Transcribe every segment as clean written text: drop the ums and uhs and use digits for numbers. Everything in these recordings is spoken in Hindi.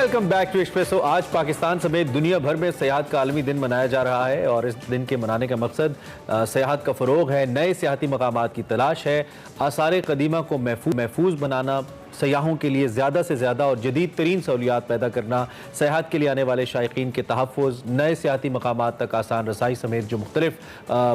Welcome back to espresso. आज पाकिस्तान समेत दुनिया भर में सियाहत का आलमी दिन मनाया जा रहा है और इस दिन के मनाने का मकसद सियाहत का फ़रोग है, नए सियाहती मकामात की तलाश है, आसार कदीमा को महफूज बनाना, सयाहों के लिए ज़्यादा से ज़्यादा और जदीद तरीन सहूलियात पैदा करना, सियाहत के लिए आने वाले शायकीन के तहफ़्फ़ुज़, नए सियाहती मकामात तक आसान रसाई समेत जो मुख्तलिफ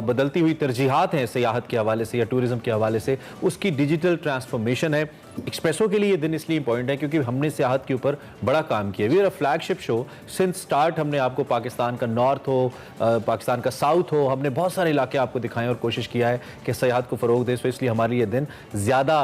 बदलती हुई तरजीहात हैं सियाहत के हवाले से या टूरिज़म के हवाले से, उसकी डिजिटल ट्रांसफॉर्मेशन है। एक्सप्रेसो के लिए ये दिन इसलिए इंपॉर्टेंट है क्योंकि हमने सियाहत के ऊपर बड़ा काम किया। We are a flagship show since start. हमने आपको पाकिस्तान का नॉर्थ हो, पाकिस्तान का साउथ हो, हमने बहुत सारे इलाके आपको दिखाएं और कोशिश किया है कि सियाहत को फ़रोग दें। सो इसलिए हमारे लिए दिन ज़्यादा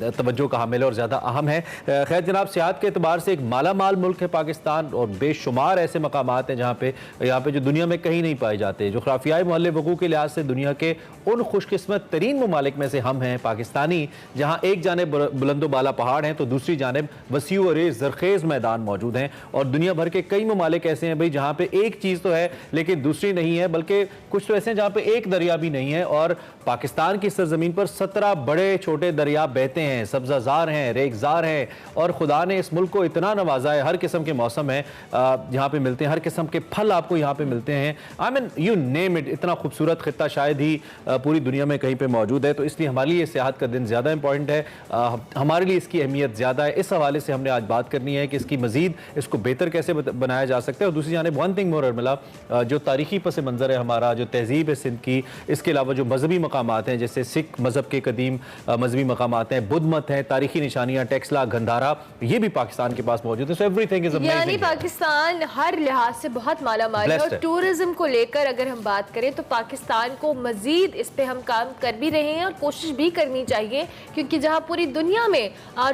तवज्जो का हामिल है और ज़्यादा अहम है। खैर जनाब, सियाहत के अतबार से एक माला माल मुल्क है पाकिस्तान और बेशुमार ऐसे मकामात हैं जहाँ पे जो दुनिया में कहीं नहीं पाए जाते। जोग्राफियाई मोहल्ले वक़ू के लिहाज से दुनिया के उन खुशकिस्मत तरीन ममालिक में से हम हैं पाकिस्तानी, जहाँ एक जानिब बुलंदो बाला पहाड़ हैं तो दूसरी जानिब वसीउ और ज़रखेज़ मैदान मौजूद हैं। और दुनिया भर के कई ममालिक ऐसे हैं भाई जहाँ पे एक चीज़ तो है लेकिन दूसरी नहीं है, बल्कि कुछ तो ऐसे हैं जहाँ पे एक दरिया भी नहीं है। और पाकिस्तान की सरजमीन पर 17 बड़े छोटे दरिया बहते हैं, सब्ज़ाज़ार हैं, रेगज़ार हैं और खुदा ने इस मुल्क को इतना नवाजा है। हर किस्म के मौसम है यहाँ पे मिलते हैं, हर किस्म के फल आपको यहाँ पे मिलते हैं। I mean you name it, इतना खूबसूरत खित्ता शायद ही पूरी दुनिया में कहीं पे मौजूद है। तो इसलिए हमारे लिए सियाहत का दिन ज़्यादा इंपॉर्टेंट है, हमारे लिए इसकी अहमियत ज़्यादा है। इस हवाले से हमने आज बात करनी है कि इसकी मज़ीद इसको बेहतर कैसे बनाया जा सकता है। और दूसरी जानिब वन थिंग मोर अर्मिला, जो तारीखी पस मंज़र है हमारा, जो तहजीब है सिंध की, इसके अलावा जो मजहबी मकामात हैं जैसे सिख मज़हब के कदीम मजहबी मकामात हैं, बुद्ध मत हैं, तारीखी निशानियाँ, टेक्सला, गंधारा, ये भी पाकिस्तान के पास मौजूद है। So everything is amazing. यानी पाकिस्तान हर लिहाज से बहुत माला माल है। और टूरिज्म को लेकर अगर हम बात करें तो पाकिस्तान को मजीद इस पे हम काम कर भी रहे हैं और कोशिश भी करनी चाहिए, क्योंकि जहाँ पूरी दुनिया में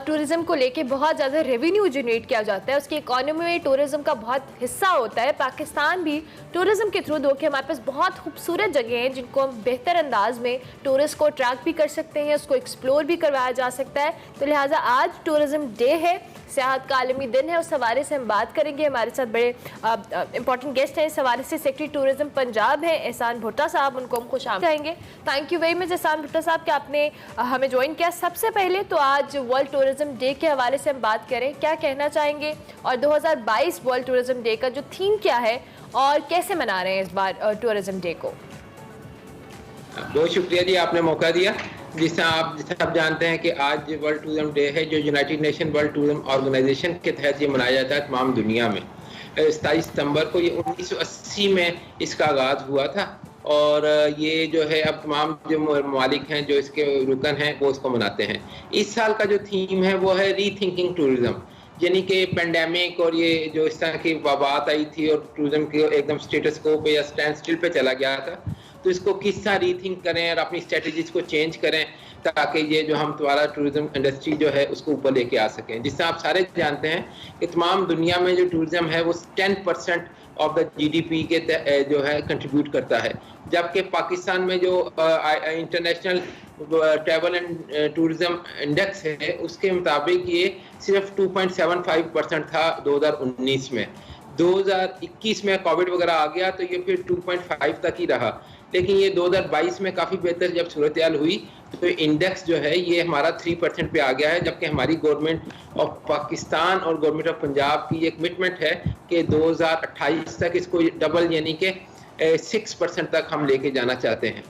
टूरिज्म को लेके बहुत ज़्यादा रेवेन्यू जनरेट किया जाता है, उसकी इकोनॉमी में टूरिज्म का बहुत हिस्सा होता है। पाकिस्तान भी टूरिज्म के थ्रू, दो कि हमारे पास बहुत खूबसूरत जगह हैं जिनको हम बेहतर अंदाज में टूरिस्ट को अट्रैक्ट भी कर सकते हैं, उसको एक्सप्लोर भी करवाया जा सकता है। तो लिहाजा आज टूरिज्म डे है, सियाहत का आलमी दिन है, उस हवाले से हम बात करेंगे। हमारे साथ बड़े इंपॉर्टेंट गेस्ट हैं इस हवाले से। सेक्रेटरी टूरिज्म पंजाब है एहसान भुट्टा साहब, उनको हम खुश आमदीद कहेंगे। थैंक यू वेरी मच एहसान भुट्टा साहब कि आपने हमें ज्वाइन किया। सबसे पहले तो आज वर्ल्ड टूरिज्म डे के हवाले से हम बात करें, क्या कहना चाहेंगे और 2022 वर्ल्ड टूरिज्म डे का जो थीम क्या है और कैसे मना रहे हैं इस बार टूरिज्म डे को? बहुत शुक्रिया जी, आपने मौका दिया। जिस आप जानते हैं कि आज वर्ल्ड टूरिज्म डे है, जो United Nation World Tourism Organization के तहत ये मनाया जाता है तमाम दुनिया में। 27 सितंबर को ये 1980 में इसका आगाज़ हुआ था और ये जो है अब तमाम जो ममालिक हैं जो इसके रुकन हैं वो इसको मनाते हैं। इस साल का जो थीम है वो है रीथिंकिंग टूरिज्म, यानी कि पेंडेमिक और ये जो इस तरह की वबात आई थी और टूरिज्म के एकदम स्टेटस को पे या स्टैंड स्टिल पे चला गया था, तो इसको किस तरह रीथिंक करें और अपनी स्ट्रेटजीज को चेंज करें ताकि ये जो हम तुम्हारा टूरिज्म इंडस्ट्री जो है उसको ऊपर लेके आ सकें। जिससे आप सारे जानते हैं कि तमाम दुनिया में जो टूरिज्म है वो 10% ऑफ द GDP के जो है कंट्रीब्यूट करता है, जबकि पाकिस्तान में जो international travel and tourism index है उसके मुताबिक ये सिर्फ 2.75% था 2019 में। 2021 में कोविड वगैरह आ गया तो ये फिर 2.5 तक ही रहा, लेकिन ये 2022 में काफ़ी बेहतर जब सूरत हाल हुई तो इंडेक्स जो है ये हमारा 3% पे आ गया है। जबकि हमारी गवर्नमेंट ऑफ पाकिस्तान और गवर्नमेंट ऑफ पंजाब की ये कमिटमेंट है कि 2028 तक इसको डबल यानी कि 6% तक हम लेके जाना चाहते हैं।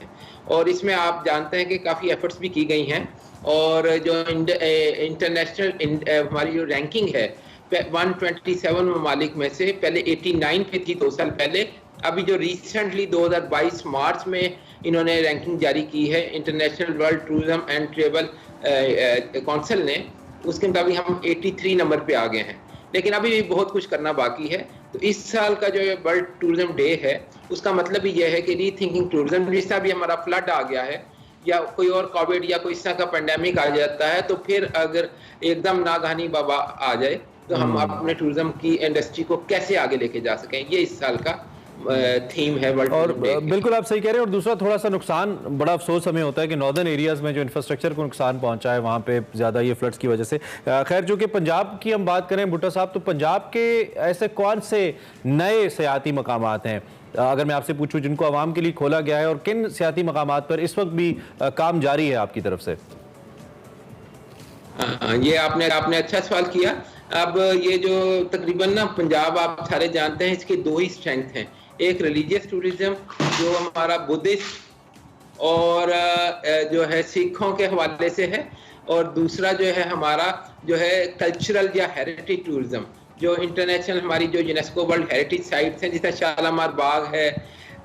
और इसमें आप जानते हैं कि काफ़ी एफर्ट्स भी की गई हैं और जो इंटरनेशनल हमारी जो रैंकिंग है 127 ममालिक में से पहले 89 पे थी 2 साल पहले। अभी जो रिसेंटली 2022 मार्च में इन्होंने रैंकिंग जारी की है international world tourism and travel council ने, उसके मुताबिक हम 83 नंबर पे आ गए हैं, लेकिन अभी भी बहुत कुछ करना बाकी है। तो इस साल का जो वर्ल्ड टूरिज्म डे है उसका मतलब ही यह है कि रीथिंकिंग टूरिज्म, जिस तरह भी हमारा फ्लड आ गया है या कोई और कोविड या कोई इस तरह का पेंडेमिक आ जाता है, तो फिर अगर एकदम नागहानी वबा आ जाए तो हम अपने टूरिज्म की इंडस्ट्री को कैसे आगे लेके जा सकें, ये इस साल का थीम है वर्ल्ड और टूरिज्म डे। बिल्कुल आप सही कह रहे हैं। और दूसरा थोड़ा सा नुकसान, बड़ा अफसोस हमें होता है कि नॉर्दर्न एरियाज़ में जो इंफ्रास्ट्रक्चर को नुकसान पहुंचा है वहाँ पे ज़्यादा ये फ्लड्स की वजह से। खैर जो कि पंजाब की हम बात करें भुट्टा साहब, तो पंजाब के ऐसे कौन से नए सियाती मकामात हैं अगर मैं आपसे पूछूं जिनको आवाम के लिए खोला गया है और किन सियाती मकामात पर इस वक्त भी काम जारी है आपकी तरफ से? ये आपने अच्छा सवाल किया। अब ये जो तकरीबन ना पंजाब आप सारे जानते हैं, इसके दो ही स्ट्रेंथ हैं। एक रिलीजियस टूरिज्म जो हमारा बुद्धिस्ट और जो है सिखों के हवाले से है, और दूसरा जो है हमारा जो है कल्चरल या हेरिटेज टूरिज्म, जो इंटरनेशनल हमारी जो यूनेस्को वर्ल्ड हेरिटेज साइट्स हैं, जैसे शालामार बाग है,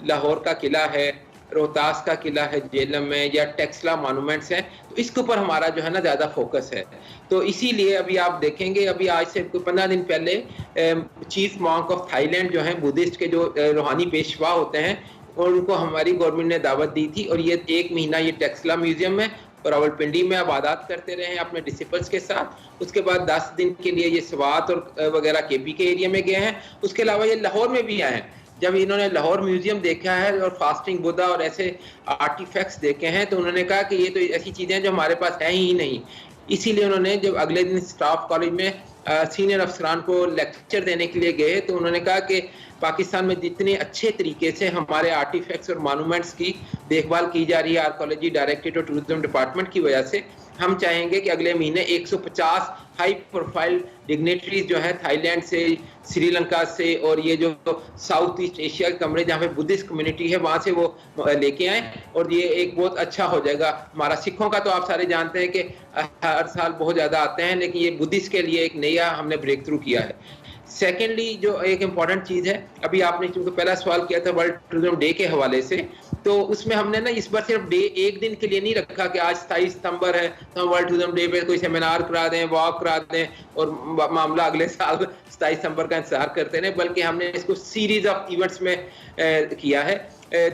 लाहौर का किला है, रोहतास का किला है जेलम में, या टेक्सला मॉन्यूमेंट्स हैं, तो इसके ऊपर हमारा जो है ना ज़्यादा फोकस है। तो इसीलिए अभी आप देखेंगे, अभी आज से 15 दिन पहले चीफ मॉन्क ऑफ थाईलैंड जो है बुद्धिस्ट के जो रूहानी पेशवा होते हैं, और उनको हमारी गवर्नमेंट ने दावत दी थी, और ये 1 महीना ये टेक्सला म्यूजियम में और रावलपिंडी में इबादत करते रहे अपने डिसिपल्स के साथ। उसके बाद 10 दिन के लिए ये स्वात और वगैरह केपी के एरिया में गए हैं। उसके अलावा ये लाहौर में भी आए हैं। जब इन्होंने लाहौर म्यूजियम देखा है और फास्टिंग बुद्धा और ऐसे आर्टिफैक्ट्स देखे हैं, तो उन्होंने कहा कि ये तो ऐसी चीज़ें हैं जो हमारे पास है ही नहीं। इसीलिए उन्होंने जब अगले दिन स्टाफ कॉलेज में सीनियर अफसरान को लेक्चर देने के लिए गए, तो उन्होंने कहा कि पाकिस्तान में जितने अच्छे तरीके से हमारे आर्टिफैक्ट्स और मॉन्यूमेंट्स की देखभाल की जा रही है आर्कोलॉजी डायरेक्टरेट और टूरिज्म डिपार्टमेंट की वजह से, हम चाहेंगे कि अगले महीने 150 हाई प्रोफाइल डिग्नेटरीज जो है थाईलैंड से, श्रीलंका से और ये जो साउथ ईस्ट एशिया के कमरे जहाँ पे बुद्धिस्ट कम्युनिटी है वहाँ से वो लेके आए, और ये एक बहुत अच्छा हो जाएगा। हमारा सिखों का तो आप सारे जानते हैं कि हर साल बहुत ज़्यादा आते हैं, लेकिन ये बुद्धिस्ट के लिए एक नया हमने ब्रेक थ्रू किया है। सेकेंडली जो एक इम्पॉर्टेंट चीज़ है, अभी आपने चूंकि पहला सवाल किया था वर्ल्ड टूरिज्म डे के हवाले से, तो उसमें हमने ना इस बार सिर्फ डे एक दिन के लिए नहीं रखा कि आज 27 सितंबर है तो हम वर्ल्ड टूरिज्म डे पे कोई सेमिनार करा दें, वॉक करा दें और मामला अगले साल 27 सितंबर का इंतजार करते रहे, बल्कि हमने इसको सीरीज ऑफ इवेंट्स में किया है।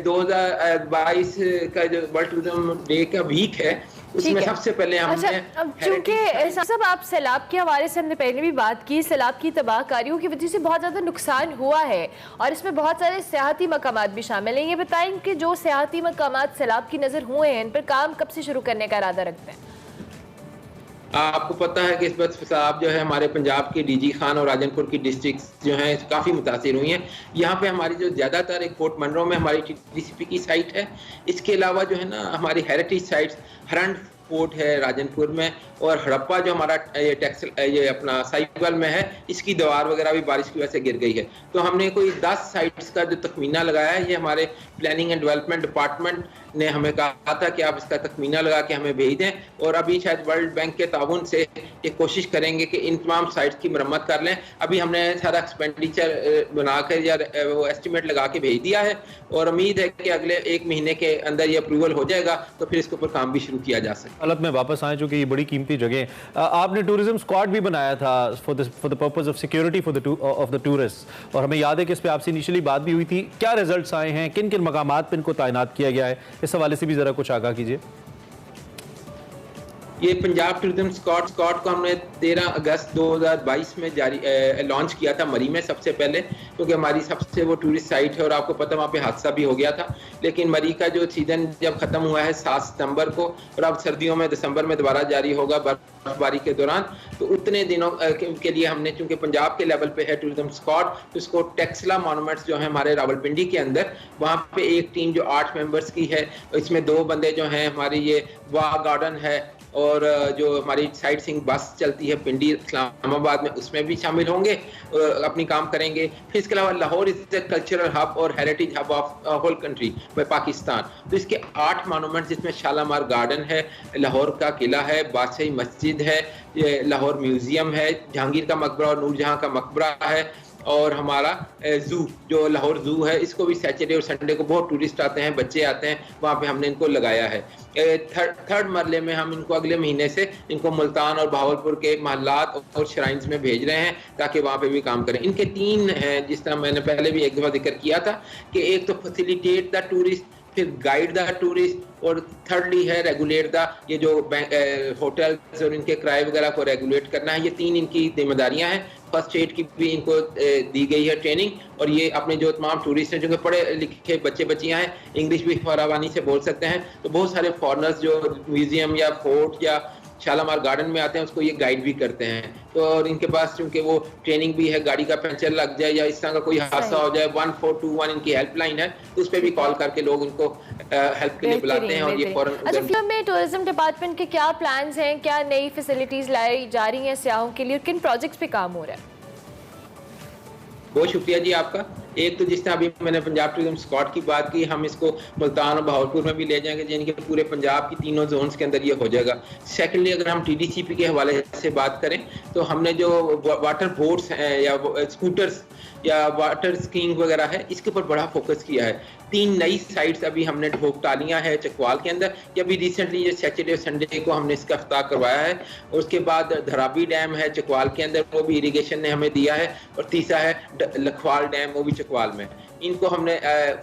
2022 का जो वर्ल्ड टूरिज्म डे का वीक है, उसमें सबसे पहले हमने चूंकि सब आप सैलाब के हवाले से हमने पहले भी बात की, सैलाब की तबाहकारियों की वजह से बहुत ज़्यादा नुकसान हुआ है और इसमें बहुत सारे सियाहती मकामात भी शामिल हैं। ये बताएं कि जो सियाहती मकामात सैलाब की नज़र हुए हैं, इन पर काम कब से शुरू करने का इरादा रखते हैं? आपको पता है कि इस वक्त फसाद जो है हमारे पंजाब के डीजी खान और राजनपुर की डिस्ट्रिक्ट जो हैं काफ़ी मुतासिर हुई हैं। यहाँ पे हमारी जो ज़्यादातर एक पोर्ट मनरो में हमारी टीसीपी की साइट है, इसके अलावा जो है ना हमारी हेरिटेज साइट्स हरंड पोर्ट है राजनपुर में, और हड़प्पा जो हमारा ये अपना साइबल में है, इसकी दीवार वगैरह भी बारिश की वजह से गिर गई है। तो हमने कोई 10 साइट्स का जो तखमीना लगाया है, ये हमारे प्लानिंग एंड डेवलपमेंट डिपार्टमेंट ने हमें कहा था कि आप इसका तखमीना लगा के हमें भेज दें, और अभी शायद वर्ल्ड बैंक के ताउन से ये कोशिश करेंगे कि इन तमाम साइट्स की मरम्मत कर लें। अभी हमने सारा एक्सपेंडिचर बनाकर या वो एस्टिमेट लगा के भेज दिया है, और उम्मीद है कि अगले 1 महीने के अंदर ये अप्रूवल हो जाएगा, तो फिर इसके ऊपर काम भी शुरू किया जा सके। हालत में वापस आए, चूंकि ये बड़ी कीमती जगह। आपने टूरिज्म स्क्वाड भी बनाया था for the purpose of security of the tourist, और हमें याद है कि इस पर आपसे इनिशियली बात भी हुई थी। क्या रिजल्ट्स आए हैं, किन किन मकामात पर इनको तैनात किया गया है, इस हवाले से भी जरा कुछ आगाह कीजिए। ये पंजाब टूरिज्म स्क्वाड को हमने 13 अगस्त 2022 में लॉन्च किया था मरी में सबसे पहले, क्योंकि हमारी सबसे वो टूरिस्ट साइट है, और आपको पता वहाँ पे हादसा भी हो गया था। लेकिन मरी का जो सीजन जब ख़त्म हुआ है 7 सितंबर को, और अब सर्दियों में दिसंबर में दोबारा जारी होगा बर्फबारी के दौरान, तो उतने दिनों के लिए हमने, चूंकि पंजाब के लेवल पे है टूरिज्म स्क्वाड, तो इसको टेक्सला मॉन्यूमेंट्स जो है हमारे रावलपिंडी के अंदर, वहाँ पे एक टीम जो 8 मेंबर्स की है, इसमें 2 बंदे जो हैं हमारी ये वाह गार्डन है, और जो हमारी साइट सीइंग बस चलती है पिंडी इस्लामाबाद में, उसमें भी शामिल होंगे, अपनी काम करेंगे। फिर इसके अलावा Lahore is a cultural hub और heritage hub of whole country में पाकिस्तान, तो इसके 8 मॉन्यूमेंट, जिसमें शालामार गार्डन है, लाहौर का किला है, बादशाही मस्जिद है, ये लाहौर म्यूजियम है, जहांगीर का मकबरा और नूरजहां का मकबरा है, और हमारा जू जो लाहौर जू है, इसको भी सैटरडे और संडे को बहुत टूरिस्ट आते हैं, बच्चे आते हैं, वहाँ पे हमने इनको लगाया है। थर्ड मरले में हम इनको अगले महीने से इनको मुल्तान और भावलपुर के महल्लात और श्राइन्स में भेज रहे हैं, ताकि वहाँ पे भी काम करें। इनके 3 हैं, जिस तरह मैंने पहले भी एक दफ़ा जिक्र किया था कि एक तो फैसिलिटेट द टूरिस्ट, फिर गाइड द टूरिस्ट, और थर्डली है रेगुलेट द, ये जो होटल्स और इनके किराए वगैरह को रेगुलेट करना है। ये 3 इनकी जिम्मेदारियां हैं। फर्स्ट एड की भी इनको दी गई है ट्रेनिंग, और ये अपने जो तमाम टूरिस्ट हैं, जो कि पढ़े लिखे बच्चे बच्चियां हैं, इंग्लिश भी फरावानी से बोल सकते हैं, तो बहुत सारे फॉरनर्स जो म्यूजियम या फोर्ट या शालामार गार्डन में आते हैं उसको ये गाइड भी करते हैं। तो और इनके पास चूंकि वो ट्रेनिंग भी है, गाड़ी का पंचर लग जाए या इस तरह का कोई हादसा हो जाए, 1421 इनकी हेल्पलाइन है, तो उस पर भी कॉल करके लोग इनको हेल्प के लिए बुलाते हैं और ये फौरन। अच्छा, फिल्म में टूरिज्म डिपार्टमेंट के क्या प्लान्स हैं, क्या नई फैसिलिटीज लाई जा रही हैं सियाहों के लिए, किन प्रोजेक्ट्स पे काम हो रहा है? बहुत शुक्रिया जी आपका। एक तो जिस तरह अभी मैंने पंजाब टूरिज्म स्कॉट की बात की, हम इसको मुल्तान और बहावलपुर में भी ले जाएंगे, जिनके पूरे पंजाब की तीनों जोन्स के अंदर ये हो जाएगा। सेकेंडली, अगर हम TDCP के हवाले से बात करें तो हमने जो वाटर बोट्स हैं या स्कूटर्स या वाटर स्कीइंग वगैरह है, इसके ऊपर बड़ा फोकस किया है। 3 नई साइट्स अभी हमने ढोक टालियाँ है चकवाल के अंदर, या अभी रिसेंटली ये सैटरडे और संडे को हमने इसका इफ्ताह करवाया है। उसके बाद धराबी डैम है चकवाल के अंदर, वो भी इरिगेशन ने हमें दिया है। और तीसरा है लखवाल डैम, वो भी चकवाल में। इनको हमने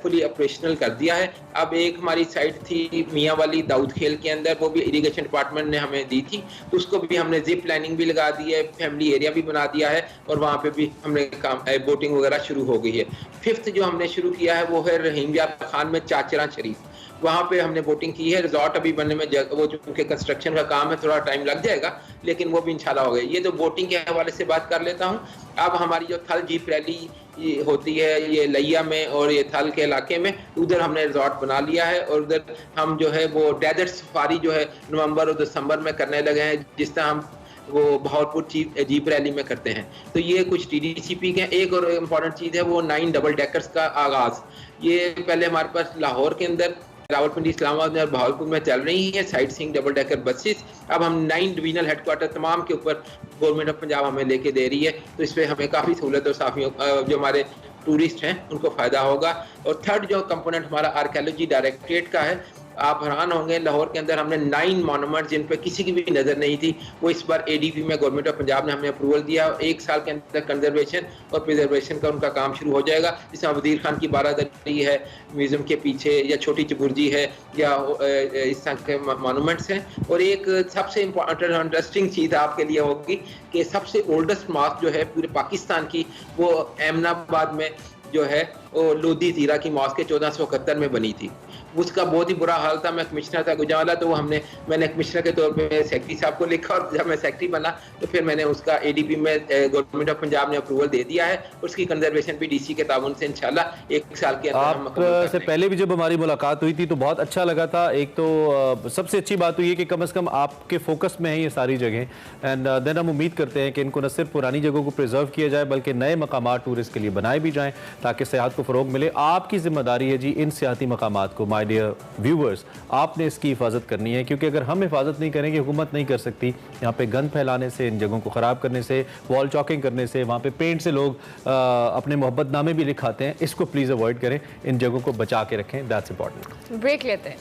फुली ऑपरेशनल कर दिया है। अब एक हमारी साइट थी मियाँ वाली दाऊद खेल के अंदर, वो भी इरिगेशन डिपार्टमेंट ने हमें दी थी, तो उसको भी हमने जिप लाइनिंग भी लगा दी है, फैमिली एरिया भी बना दिया है, और वहाँ पे भी हमने काम बोटिंग वगैरह शुरू हो गई है। 5th जो हमने शुरू किया है वो है रहीम यार खान में चाचरा शरीफ, वहाँ पे हमने बोटिंग की है। रिजॉर्ट अभी बनने में वो चूंकि कंस्ट्रक्शन का काम है, थोड़ा टाइम लग जाएगा, लेकिन वो भी इंशाल्लाह हो गया। ये तो बोटिंग के हवाले से बात कर लेता हूँ। अब हमारी जो थल जीप रैली होती है ये लैया में और ये थल के इलाके में, उधर हमने रिजॉर्ट बना लिया है, और उधर हम जो है वो डेजर्ट सफारी जो है नवंबर और दिसंबर में करने लगे हैं, जिस तरह हम वो बहावलपुर जीप रैली में करते हैं। तो ये कुछ TDCP के। एक और इम्पॉर्टेंट चीज़ है वो 9 डबल डेकर्स का आगाज़। ये पहले हमारे पास लाहौर के अंदर, रावलपिंडी, इस्लामाबाद में और बहावलपुर में चल रही है sight seeing double decker buses. अब हम 9 डिवीजनल हेडक्वार्टर तमाम के ऊपर गवर्नमेंट ऑफ पंजाब हमें लेके दे रही है, तो इस पर हमें काफ़ी सहूलत और साफियों जो हमारे टूरिस्ट हैं उनको फ़ायदा होगा। और थर्ड जो कंपोनेंट हमारा आर्कियोलॉजी डायरेक्टरेट का है, आप हैरान होंगे, लाहौर के अंदर हमने 9 मॉन्यूमेंट जिन पे किसी की भी नज़र नहीं थी, वो इस बार ADP में गवर्नमेंट ऑफ पंजाब ने हमें अप्रूवल दिया। 1 साल के अंदर कंजर्वेशन और प्रिजर्वेशन का उनका काम शुरू हो जाएगा। जिसमें वजीर खान की बारादरी है म्यूजियम के पीछे, या छोटी चबुर्जी है, या इस तरह के मॉन्यूमेंट्स हैं। और एक सबसे इंटरेस्टिंग चीज़ आपके लिए होगी कि सबसे ओल्डेस्ट मॉस्क जो है पूरे पाकिस्तान की, वो एमनाबाद में जो है वो लोधी जीरा की मॉस्क 1471 में बनी थी। उसका बहुत ही बुरा हाल था। मैं कमिश्नर था गुजरावाला, तो मैंने कमिश्नर के तौर पे सेक्रेटरी साहब को लिखा, और जब मैं सेक्रेटरी बना तो फिर मैंने उसका ADP में गवर्नमेंट ऑफ पंजाब ने अप्रूवल दे दिया है। उसकी कंजर्वेशन भी DC के ताउन से इंशाल्लाह 1 साल के अंदर। आप से पहले भी जब हमारी मुलाकात हुई थी तो बहुत अच्छा लगा था। एक तो सबसे अच्छी बात हुई है कि कम से कम आपके फोकस में है ये सारी जगह, एंड देन हम उम्मीद करते हैं कि इनको न सिर्फ पुरानी जगहों को प्रिजर्व किया जाए बल्कि नए मकामात टूरिस्ट के लिए बनाए भी जाएँ ताकि सेहत को फ़रोग मिले। आपकी जिम्मेदारी है जी इन सियाती मकामात को, माय डियर व्यूवर्स, आपने इसकी हिफाजत करनी है, क्योंकि अगर हम हिफाजत नहीं करेंगे हुकूमत नहीं कर सकती। यहाँ पे गंद फैलाने से, इन जगहों को ख़राब करने से, वॉल चॉकिंग करने से, वहाँ पे पेंट से लोग अपने मोहब्बतनामे भी लिखाते हैं, इसको प्लीज़ अवॉइड करें, इन जगहों को बचा के रखें। That's important. ब्रेक लेते हैं।